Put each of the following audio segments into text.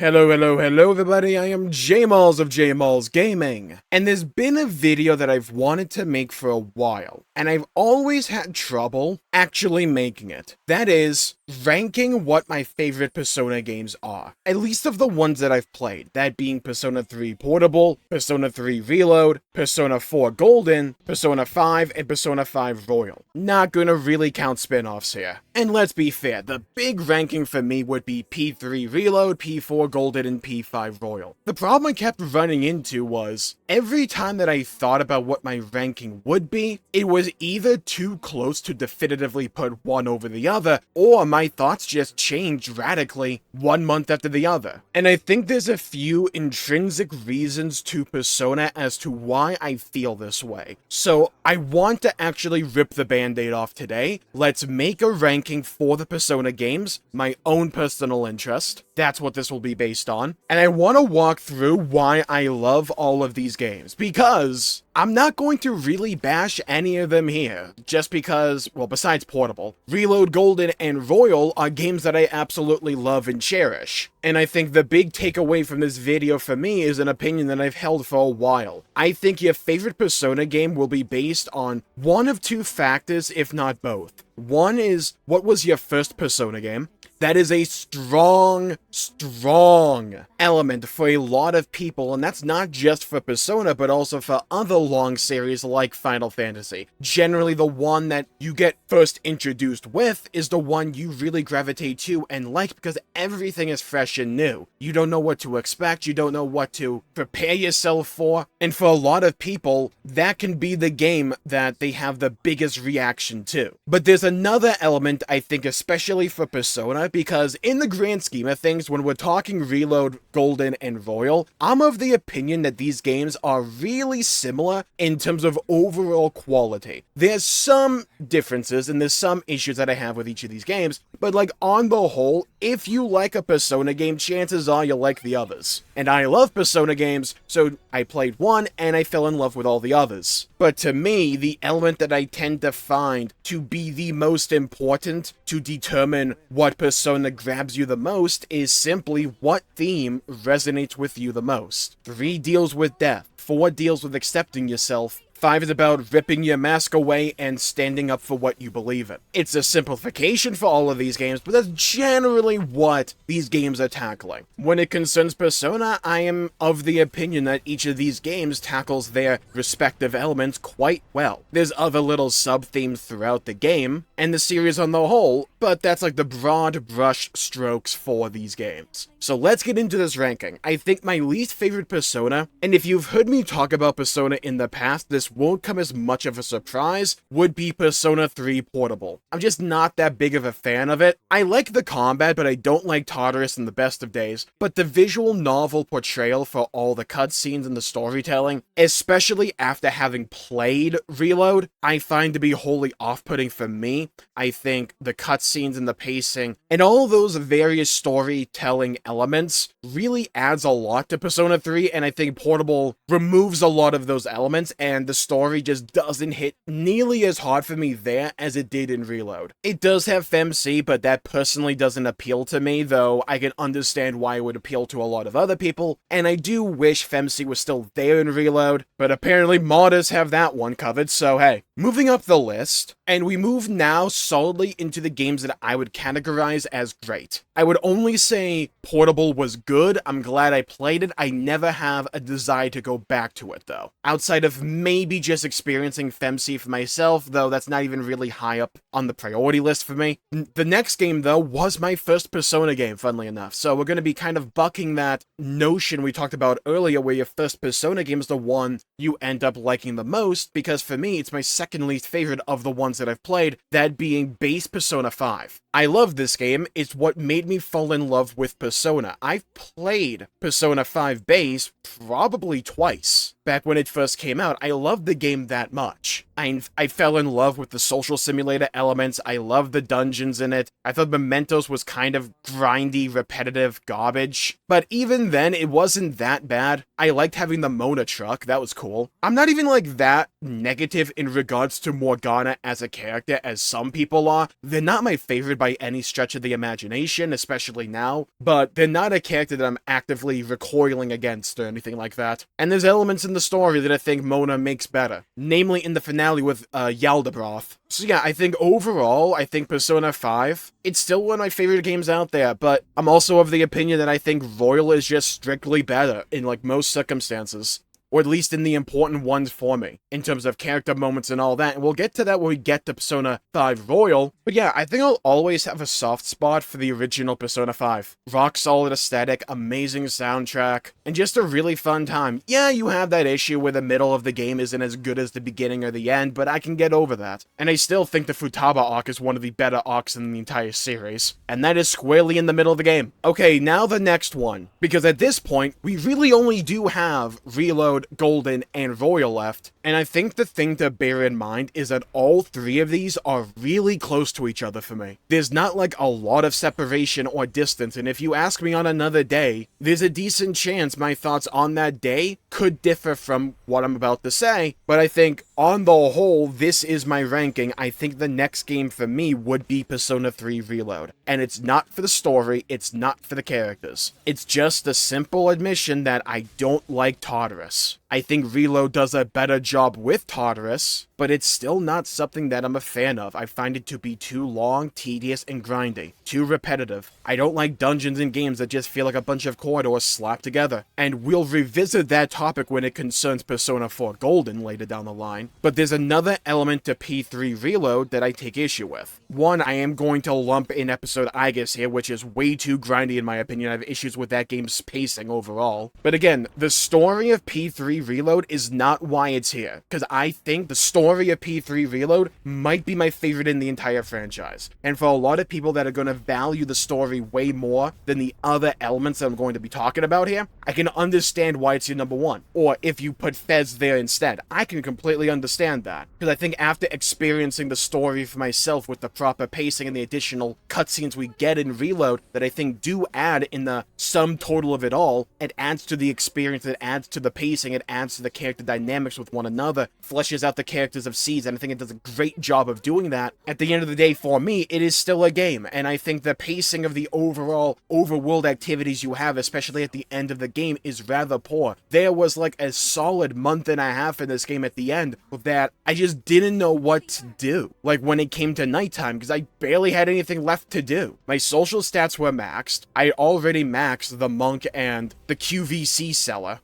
Hello everybody, I am Jmulls of Jmulls Gaming, and there's been a video that I've wanted to make for a while, and I've always had trouble actually making it. That is, ranking what my favorite Persona games are, at least of the ones that I've played, that being Persona 3 Portable, Persona 3 Reload, Persona 4 Golden, Persona 5, and Persona 5 Royal. Not gonna really count spin-offs here. And let's be fair, the big ranking for me would be P3 Reload, P4 Golden, and P5 Royal. The problem I kept running into was, every time that I thought about what my ranking would be, it was either too close to definitively put one over the other, or my thoughts just changed radically one month after the other. And I think there's a few intrinsic reasons to Persona as to why I feel this way. So I want to actually rip the band-aid off today. Let's make a ranking for the Persona games, my own personal interest. That's what this will be based on. And I want to walk through why I love all of these games, because I'm not going to really bash any of them here, just because, well, besides Portable, Reload, Golden, and Royal are games that I absolutely love and cherish. And I think the big takeaway from this video for me is an opinion that I've held for a while. I think your favorite Persona game will be based on one of two factors, if not both. One is, what was your first Persona game? That is a strong element for a lot of people, and that's not just for Persona, but also for other long series like Final Fantasy. Generally, the one that you get first introduced with is the one you really gravitate to and like, because everything is fresh and new. You don't know what to expect, you don't know what to prepare yourself for, and for a lot of people, that can be the game that they have the biggest reaction to. But there's another element, I think, especially for Persona, because in the grand scheme of things, when we're talking Reload, Golden, and Royal, I'm of the opinion that these games are really similar in terms of overall quality. There's some differences and there's some issues that I have with each of these games, but like on the whole, if you like a Persona game, chances are you'll like the others. And I love Persona games, so I played one and I fell in love with all the others. But to me, the element that I tend to find to be the most important to determine what Persona grabs you the most is simply what theme resonates with you the most. 3 deals with death, 4 deals with accepting yourself, 5 is about ripping your mask away and standing up for what you believe in. It's a simplification for all of these games, but that's generally what these games are tackling. When it concerns Persona, I am of the opinion that each of these games tackles their respective elements quite well. There's other little sub-themes throughout the game, and the series on the whole, but that's like the broad brush strokes for these games. So let's get into this ranking. I think my least favorite Persona, and if you've heard me talk about Persona in the past, this won't come as much of a surprise, would be Persona 3 Portable. I'm just not that big of a fan of it. I like the combat, but I don't like Tartarus in the best of days. But the visual novel portrayal for all the cutscenes and the storytelling, especially after having played Reload, I find to be wholly off-putting for me. I think the cutscenes and the pacing, and all those various storytelling elements really adds a lot to Persona 3, and I think Portable removes a lot of those elements, and the story just doesn't hit nearly as hard for me there as it did in Reload. It does have FemC, but that personally doesn't appeal to me, though I can understand why it would appeal to a lot of other people, and I do wish FemC was still there in Reload, but apparently modders have that one covered, so hey. Moving up the list, and we move now solidly into the games that I would categorize as great. I would only say Portable was good, I'm glad I played it, I never have a desire to go back to it though. Outside of maybe just experiencing FemC for myself, though that's not even really high up on the priority list for me. The next game though was my first Persona game, funnily enough, so we're going to be kind of bucking that notion we talked about earlier where your first Persona game is the one you end up liking the most, because for me it's my second least favorite of the ones that I've played, that being base Persona 5. I love this game, it's what made me fall in love with Persona. I've played Persona 5 base probably twice. Back when it first came out, I loved the game that much. I fell in love with the social simulator elements, I loved the dungeons in it, I thought Mementos was kind of grindy, repetitive garbage, but even then, it wasn't that bad. I liked having the Mona truck, that was cool. I'm not even like that negative in regards to Morgana as a character as some people are. They're not my favorite by any stretch of the imagination, especially now, but they're not a character that I'm actively recoiling against or anything like that. And there's elements in the story that I think Mona makes better, namely in the finale with Yaldabroth. So yeah, I think overall, I think Persona 5, it's still one of my favorite games out there, but I'm also of the opinion that I think Royal is just strictly better in like most circumstances. Or at least in the important ones for me, in terms of character moments and all that, and we'll get to that when we get to Persona 5 Royal. But yeah, I think I'll always have a soft spot for the original Persona 5. Rock solid aesthetic, amazing soundtrack, and just a really fun time. Yeah, you have that issue where the middle of the game isn't as good as the beginning or the end, but I can get over that. And I still think the Futaba arc is one of the better arcs in the entire series, and that is squarely in the middle of the game. Okay, now the next one, because at this point, we really only do have Reload, Golden, and Royal left, and I think the thing to bear in mind is that all three of these are really close to each other for me. There's not like a lot of separation or distance, and if you ask me on another day, there's a decent chance my thoughts on that day could differ from what I'm about to say, but I think on the whole, this is my ranking. I think the next game for me would be Persona 3 Reload, and it's not for the story, it's not for the characters. It's just a simple admission that I don't like Tartarus. I think Reload does a better job with Tartarus, but it's still not something that I'm a fan of. I find it to be too long, tedious, and grindy. Too repetitive. I don't like dungeons in games that just feel like a bunch of corridors slapped together. And we'll revisit that topic when it concerns Persona 4 Golden later down the line. But there's another element to P3 Reload that I take issue with. One, I am going to lump in episode Aegis here, which is way too grindy in my opinion. I have issues with that game's pacing overall. But again, the story of P3 Reload is not why it's here, because I think the story of P3 Reload might be my favorite in the entire franchise. And for a lot of people that are going to value the story way more than the other elements that I'm going to be talking about here, I can understand why it's your number one. Or if you put Fez there instead, I can completely understand that. Because I think after experiencing the story for myself with the proper pacing and the additional cutscenes we get in Reload that I think do add in the sum total of it all, it adds to the experience, it adds to the pacing, it adds to the character dynamics with one another, fleshes out the characters of Seeds, and I think it does a great job of doing that. At the end of the day, for me, it is still a game, and I think the pacing of the overall overworld activities you have, especially at the end of the game, is rather poor. There was like a solid month and a half in this game at the end that I just didn't know what to do. Like when it came to nighttime, because I barely had anything left to do. My social stats were maxed. I already maxed the monk and the QVC seller.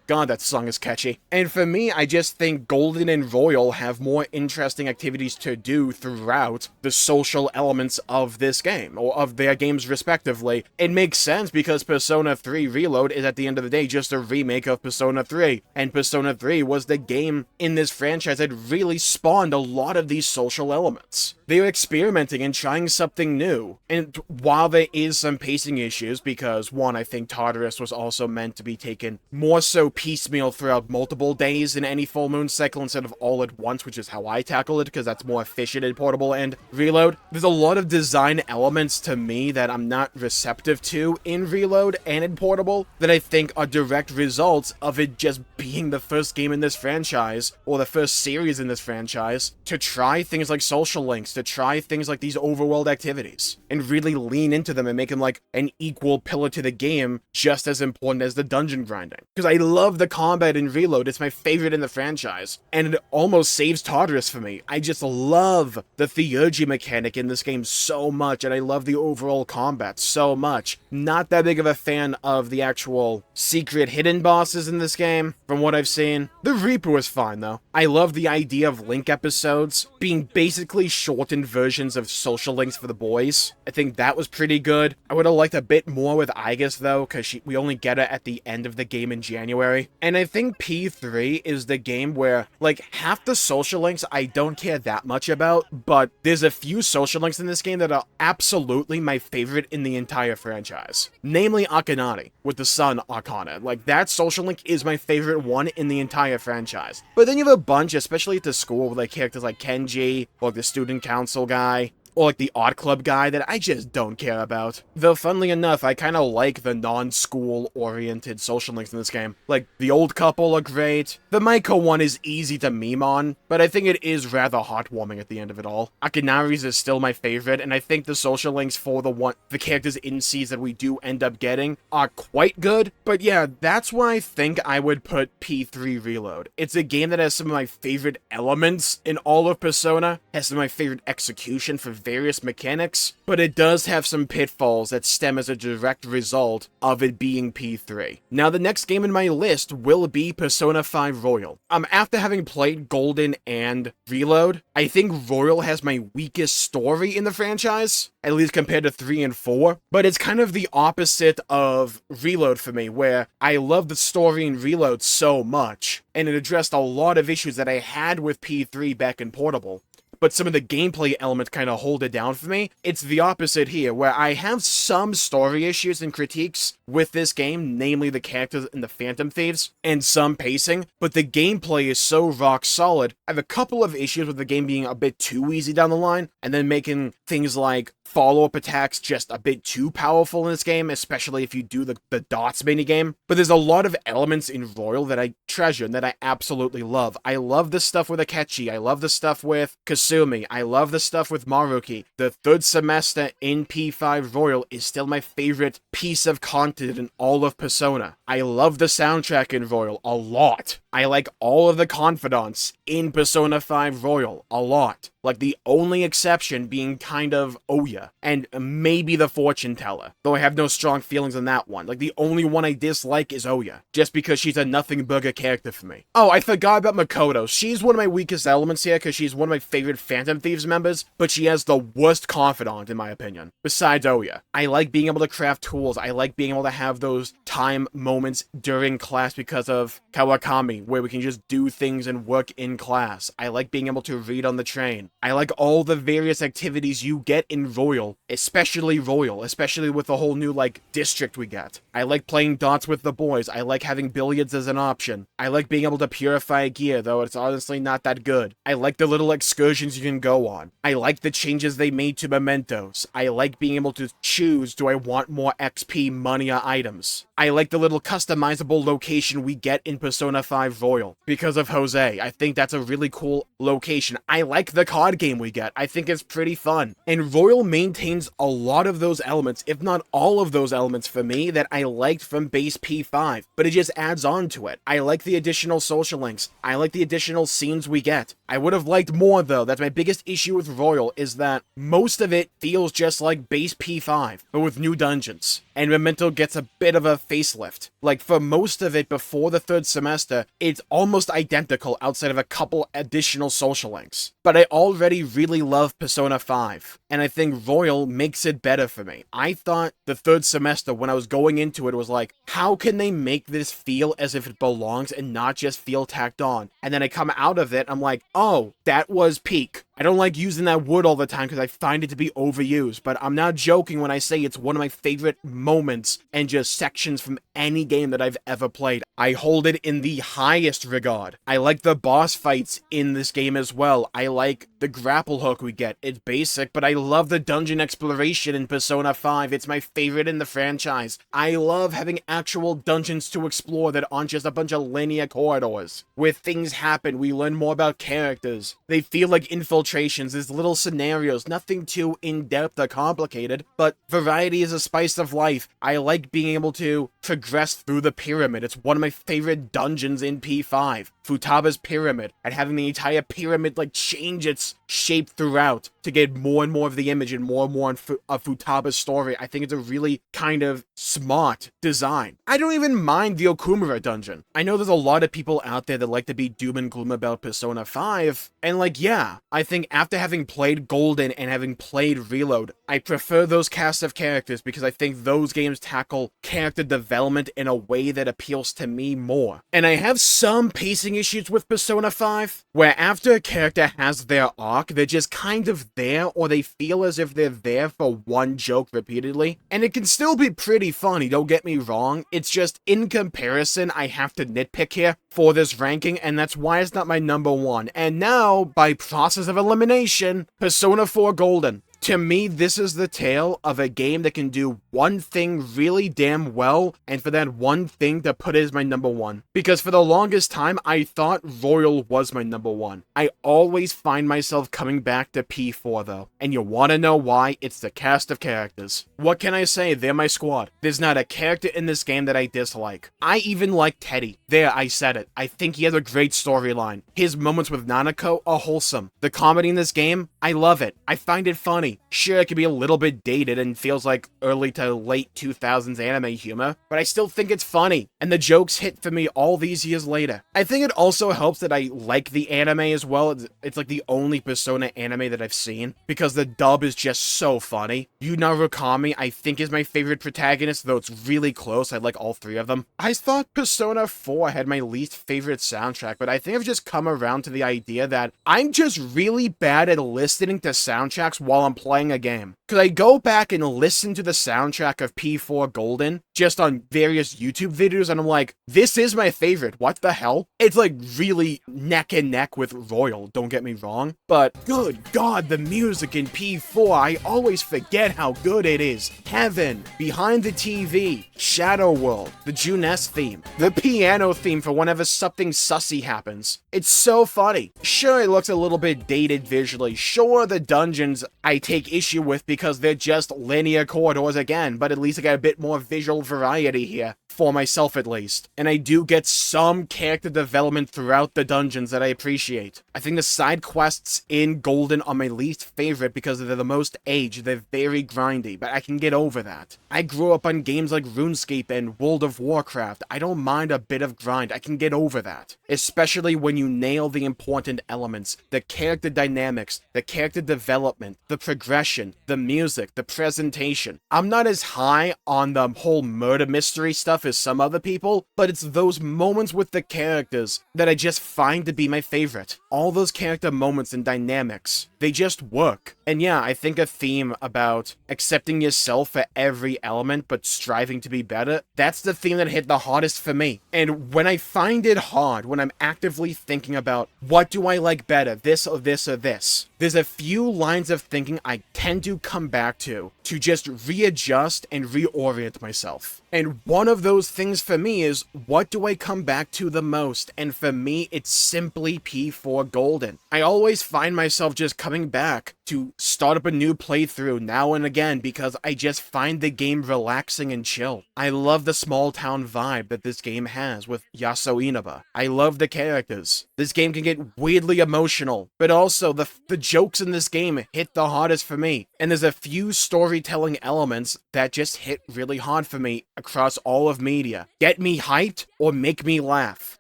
God, that song is catchy. And for me, I just think Golden and Royal have more interesting activities to do throughout the social elements of this game, or of their games respectively. It makes sense because Persona 3 Reload is at the end of the day just a remake of Persona 3, and Persona 3 was the game in this franchise that really spawned a lot of these social elements. They were experimenting and trying something new, and while there is some pacing issues, because one, I think Tartarus was also meant to be taken more so piecemeal throughout multiple days in any full moon cycle instead of all at once, which is how I tackle it, because that's more efficient in Portable and Reload. There's a lot of design elements to me that I'm not receptive to in Reload and in Portable that I think are direct results of it just being the first game in this franchise, or the first series in this franchise, to try things like social links, to try things like these overworld activities, and really lean into them and make them like an equal pillar to the game, just as important as the dungeon grinding. Because I love the combat in Reload, it's my favorite in the franchise, and it almost saves Tartarus for me. I just love the theurgy mechanic in this game so much, and I love the overall combat so much. Not that big of a fan of the actual secret hidden bosses in this game, from what I've seen. The Reaper was fine though. I love the idea of link episodes being basically shortened versions of social links for the boys. I think that was pretty good. I would have liked a bit more with Aegis though, because we only get it at the end of the game in January. And I think P3 is the game where, like, half the social links I don't care that much about, but there's a few social links in this game that are absolutely my favorite in the entire franchise. Namely Akanani, with the sun Arcana. Like, that social link is my favorite one in the entire franchise. But then you have a bunch, especially at the school, with like characters like Kenji, or the student council guy, or like the Odd Club guy that I just don't care about. Though funnily enough, I kind of like the non-school oriented social links in this game. Like, the old couple are great, the Maiko one is easy to meme on, but I think it is rather heartwarming at the end of it all. Akinari's is still my favorite, and I think the social links for the characters in Cs that we do end up getting are quite good, but yeah, that's why I think I would put P3 Reload. It's a game that has some of my favorite elements in all of Persona, has some of my favorite execution for various mechanics, but it does have some pitfalls that stem as a direct result of it being P3. Now, the next game in my list will be Persona 5 Royal. After having played Golden and Reload, I think Royal has my weakest story in the franchise, at least compared to 3 and 4, but it's kind of the opposite of Reload for me, where I love the story in Reload so much, and it addressed a lot of issues that I had with P3 back in Portable. But some of the gameplay elements kind of hold it down for me. It's the opposite here, where I have some story issues and critiques with this game, namely the characters and the Phantom Thieves, and some pacing, but the gameplay is so rock solid. I have a couple of issues with the game being a bit too easy down the line, and then making things like follow-up attacks just a bit too powerful in this game, especially if you do the dots minigame. But there's a lot of elements in Royal that I treasure and that I absolutely love. I love the stuff with Akechi, I love the stuff with Kasumi, I love the stuff with Maruki. The third semester in P5 Royal is still my favorite piece of content in all of Persona. I love the soundtrack in Royal a lot. I like all of the confidants in Persona 5 Royal a lot. Like, the only exception being kind of Oya, and maybe the Fortune Teller, though I have no strong feelings on that one. Like, the only one I dislike is Oya, just because she's a nothing burger character for me. Oh, I forgot about Makoto. She's one of my weakest elements here, because she's one of my favorite Phantom Thieves members, but she has the worst confidant, in my opinion, besides Oya. I like being able to craft tools, I like being able to have those time moments during class because of Kawakami, where we can just do things and work in class. I like being able to read on the train. I like all the various activities you get in Royal, especially with the whole new, like, district we get. I like playing dots with the boys. I like having billiards as an option. I like being able to purify gear, though it's honestly not that good. I like the little excursions you can go on. I like the changes they made to mementos. I like being able to choose, do I want more XP, money, or items? I like the little customizable location we get in Persona 5 Royal because of Jose. I think that's a really cool location. I like the card game we get. I think it's pretty fun. And Royal maintains a lot of those elements, if not all of those elements for me, that I liked from base P5, but it just adds on to it. I like the additional social links. I like the additional scenes we get. I would have liked more, though. That's my biggest issue with Royal, is that most of it feels just like base P5, but with new dungeons. And Memento gets a bit of a facelift. Like, for most of it before the third semester, it's almost identical outside of a couple additional social links. But I already really love Persona 5, and I think Royal makes it better for me. I thought the third semester, when I was going into it, was like, how can they make this feel as if it belongs and not just feel tacked on? And then I come out of it, I'm like, oh, that was peak. I don't like using that word all the time because I find it to be overused, but I'm not joking when I say it's one of my favorite moments and just sections from any game that I've ever played. I hold it in the highest regard. I like the boss fights in this game as well. I like the grapple hook we get. It's basic, but I love the dungeon exploration in Persona 5. It's my favorite in the franchise. I love having actual dungeons to explore that aren't just a bunch of linear corridors. Where things happen, we learn more about characters. They feel like infiltrations, there's little scenarios, nothing too in-depth or complicated, but variety is a spice of life. I like being able to progress through the pyramid. It's one of my favorite dungeons in P5. Futaba's pyramid, and having the entire pyramid like change its shape throughout to get more and more of the image and more of Futaba's story. I think it's a really kind of smart design. I don't even mind the Okumura dungeon. I know there's a lot of people out there that like to be doom and gloom about Persona 5, and like, yeah, I think after having played Golden and having played Reload, I prefer those cast of characters because I think those games tackle character development in a way that appeals to me more. And I have some pacing issues with Persona 5, where after a character has their arc, they're just kind of there, or they feel as if they're there for one joke repeatedly. And it can still be pretty funny, don't get me wrong. It's just, in comparison, I have to nitpick here for this ranking, and that's why it's not my number one. And now, by process of elimination, Persona 4 Golden. To me, this is the tale of a game that can do one thing really damn well, and for that one thing to put it as my number one. Because for the longest time, I thought Royal was my number one. I always find myself coming back to P4 though. And you wanna know why? It's the cast of characters. What can I say? They're my squad. There's not a character in this game that I dislike. I even like Teddy. There, I said it. I think he has a great storyline. His moments with Nanako are wholesome. The comedy in this game, I love it. I find it funny. Sure, it can be a little bit dated and feels like early to late 2000s anime humor, but I still think it's funny, and the jokes hit for me all these years later. I think it also helps that I like the anime as well. It's like the only Persona anime that I've seen, because the dub is just so funny. Yu Narukami, I think, is my favorite protagonist, though it's really close. I like all three of them. I thought Persona 4 had my least favorite soundtrack, but I think I've just come around to the idea that I'm just really bad at listening to soundtracks while I'm playing a game. Because I go back and listen to the soundtrack of P4 Golden just on various YouTube videos, and I'm like, this is my favorite. What the hell? It's like really neck and neck with Royal, don't get me wrong. But good God, the music in P4, I always forget how good it is. Heaven, Behind the TV, Shadow World, the Junes theme, the piano theme for whenever something sussy happens. It's so funny. Sure, it looks a little bit dated visually. Sure, the dungeons I take issue with because they're just linear corridors again, but at least I got a bit more visual variety here. For myself at least. And I do get some character development throughout the dungeons that I appreciate. I think the side quests in Golden are my least favorite because they're the most aged, they're very grindy, but I can get over that. I grew up on games like RuneScape and World of Warcraft. I don't mind a bit of grind, I can get over that. Especially when you nail the important elements, the character dynamics, the character development, the progression, the music, the presentation. I'm not as high on the whole murder mystery stuff as some other people, but it's those moments with the characters that I just find to be my favorite. All those character moments and dynamics, they just work. And yeah, I think a theme about accepting yourself for every element but striving to be better, that's the theme that hit the hardest for me. And when I find it hard, when I'm actively thinking about what do I like better, this or this or this, there's a few lines of thinking I tend to come back to just readjust and reorient myself. And one of those things for me is, what do I come back to the most? And for me, it's simply P4 Golden. I always find myself just coming back to start up a new playthrough now and again because I just find the game relaxing and chill. I love the small town vibe that this game has with Yasuo Inaba. I love the characters. This game can get weirdly emotional, but also the jokes in this game hit the hardest for me. And there's a few storytelling elements that just hit really hard for me across all of media. Get me hyped or make me laugh.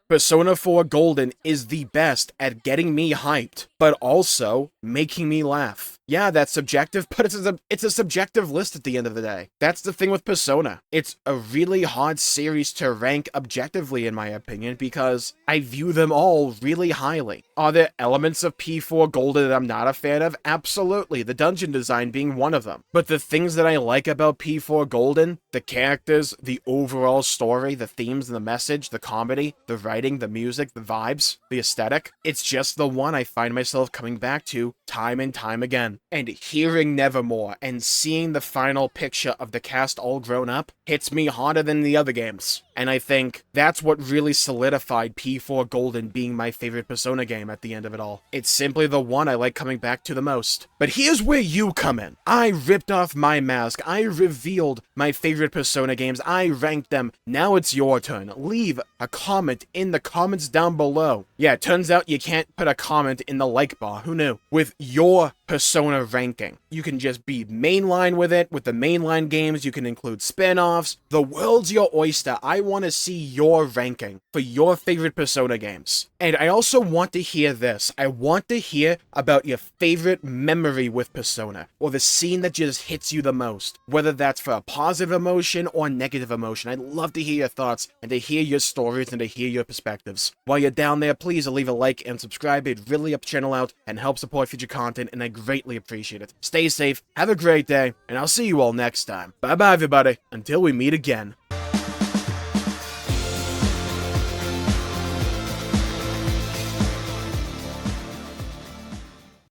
Persona 4 Golden is the best at getting me hyped, but also making me laugh. Yeah, that's subjective, but it's a subjective list at the end of the day. That's the thing with Persona. It's a really hard series to rank objectively, in my opinion, because I view them all really highly. Are there elements of P4 Golden that I'm not a fan of? Absolutely, the dungeon design being one of them. But the things that I like about P4 Golden, the characters, the overall story, the themes and the message, the comedy, the writing, the music, the vibes, the aesthetic, it's just the one I find myself coming back to time and time again. And hearing Nevermore and seeing the final picture of the cast all grown up hits me harder than the other games. And I think that's what really solidified P4 Golden being my favorite Persona game at the end of it all. It's simply the one I like coming back to the most. But here's where you come in. I ripped off my mask. I revealed my favorite Persona games. I ranked them. Now it's your turn. Leave a comment in the comments down below. Yeah, it turns out you can't put a comment in the like bar. Who knew? With your Persona ranking. You can just be mainline with it, with the mainline games. You can include spin-offs. The world's your oyster. I want to see your ranking for your favorite Persona games. And I also want to hear this. I want to hear about your favorite memory with Persona, or the scene that just hits you the most, whether that's for a positive emotion or negative emotion. I'd love to hear your thoughts and to hear your stories and to hear your perspectives. While you're down there, please leave a like and subscribe. It really helps the channel out and helps support future content, and I greatly appreciate it. Stay safe, have a great day, and I'll see you all next time. Bye bye everybody, until we meet again.